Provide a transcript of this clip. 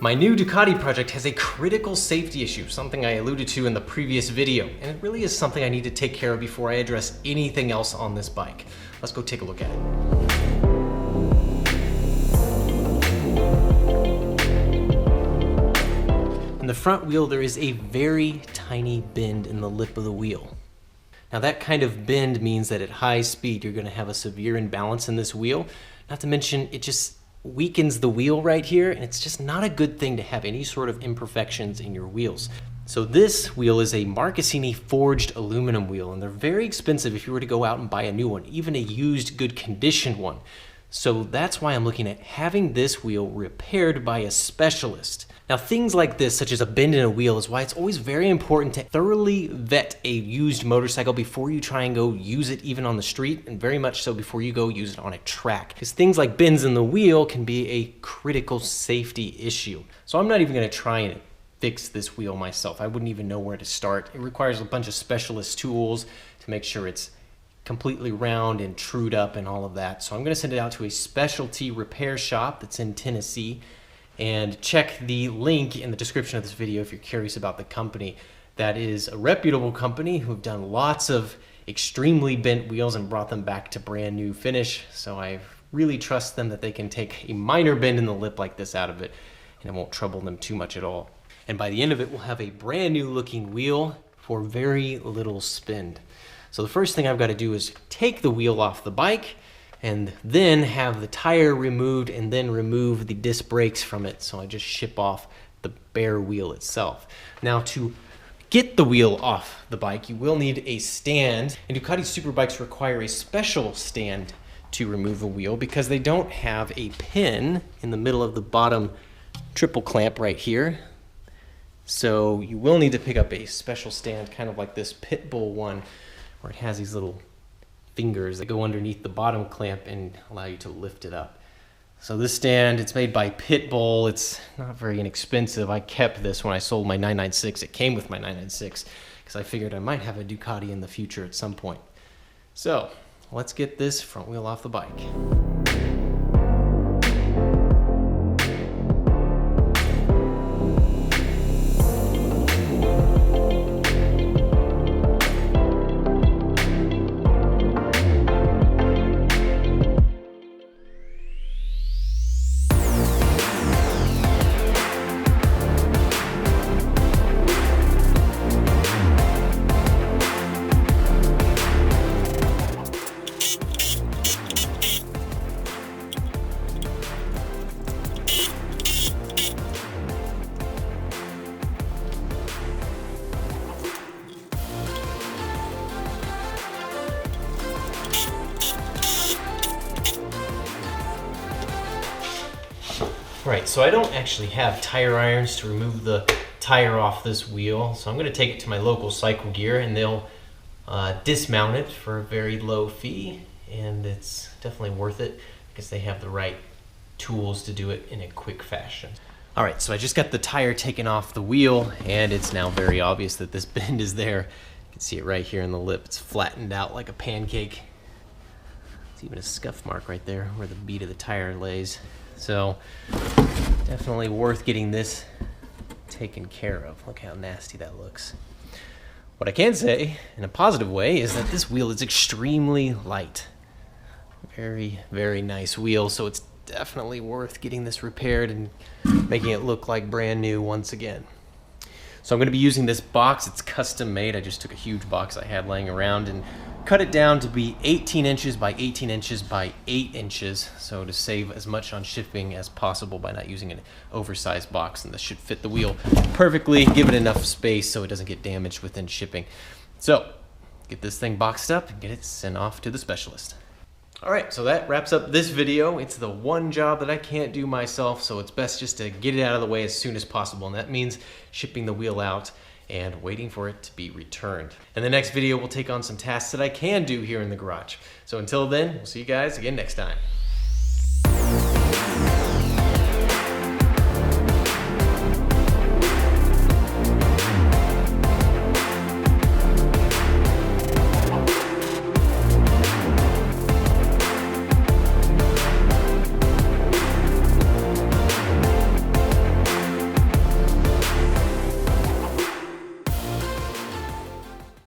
My new Ducati project has a critical safety issue, something I alluded to in the previous video, and it really is something I need to take care of before I address anything else on this bike. Let's go take a look at it. In the front wheel, there is a very tiny bend in the lip of the wheel. Now that kind of bend means that at high speed, you're gonna have a severe imbalance in this wheel. Not to mention, it just weakens the wheel right here, and it's just not a good thing to have any sort of imperfections in your wheels. So this wheel is a Marchesini forged aluminum wheel, and they're very expensive if you were to go out and buy a new one, even a used, good conditioned one. So that's why I'm looking at having this wheel repaired by a specialist. Now things like this, such as a bend in a wheel, is why it's always very important to thoroughly vet a used motorcycle before you try and go use it even on the street, and very much so before you go use it on a track. Because things like bends in the wheel can be a critical safety issue. So I'm not even gonna try and fix this wheel myself. I wouldn't even know where to start. It requires a bunch of specialist tools to make sure it's completely round and trued up and all of that. So I'm gonna send it out to a specialty repair shop that's in Tennessee, and check the link in the description of this video if you're curious about the company. That is a reputable company who've done lots of extremely bent wheels and brought them back to brand new finish. So I really trust them that they can take a minor bend in the lip like this out of it, and it won't trouble them too much at all. And by the end of it, we'll have a brand new looking wheel for very little spend. So the first thing I've got to do is take the wheel off the bike, and then have the tire removed, and then remove the disc brakes from it. So I just ship off the bare wheel itself. Now to get the wheel off the bike, you will need a stand, and Ducati Superbikes require a special stand to remove a wheel because they don't have a pin in the middle of the bottom triple clamp right here. So you will need to pick up a special stand, kind of like this Pitbull one, where it has these little fingers that go underneath the bottom clamp and allow you to lift it up. So this stand, it's made by Pitbull. It's not very inexpensive. I kept this when I sold my 996. It came with my 996 because I figured I might have a Ducati in the future at some point. So let's get this front wheel off the bike. Right, so I don't actually have tire irons to remove the tire off this wheel, so I'm going to take it to my local Cycle Gear, and they'll dismount it for a very low fee, and it's definitely worth it because they have the right tools to do it in a quick fashion. All right, so I just got the tire taken off the wheel, and it's now very obvious that this bend is there. You can see it right here in the lip. It's flattened out like a pancake. There's even a scuff mark right there where the bead of the tire lays. So definitely worth getting this taken care of. Look how nasty that looks. What I can say in a positive way is that this wheel is extremely light. Very, very nice wheel. So it's definitely worth getting this repaired and making it look like brand new once again. So I'm going to be using this box. It's custom made. I just took a huge box I had laying around and cut it down to be 18 inches by 18 inches by 8 inches. So to save as much on shipping as possible by not using an oversized box. And this should fit the wheel perfectly, give it enough space so it doesn't get damaged within shipping. So get this thing boxed up and get it sent off to the specialist. All right, so that wraps up this video. It's the one job that I can't do myself, so it's best just to get it out of the way as soon as possible, and that means shipping the wheel out and waiting for it to be returned. In the next video, we'll take on some tasks that I can do here in the garage. So until then, we'll see you guys again next time.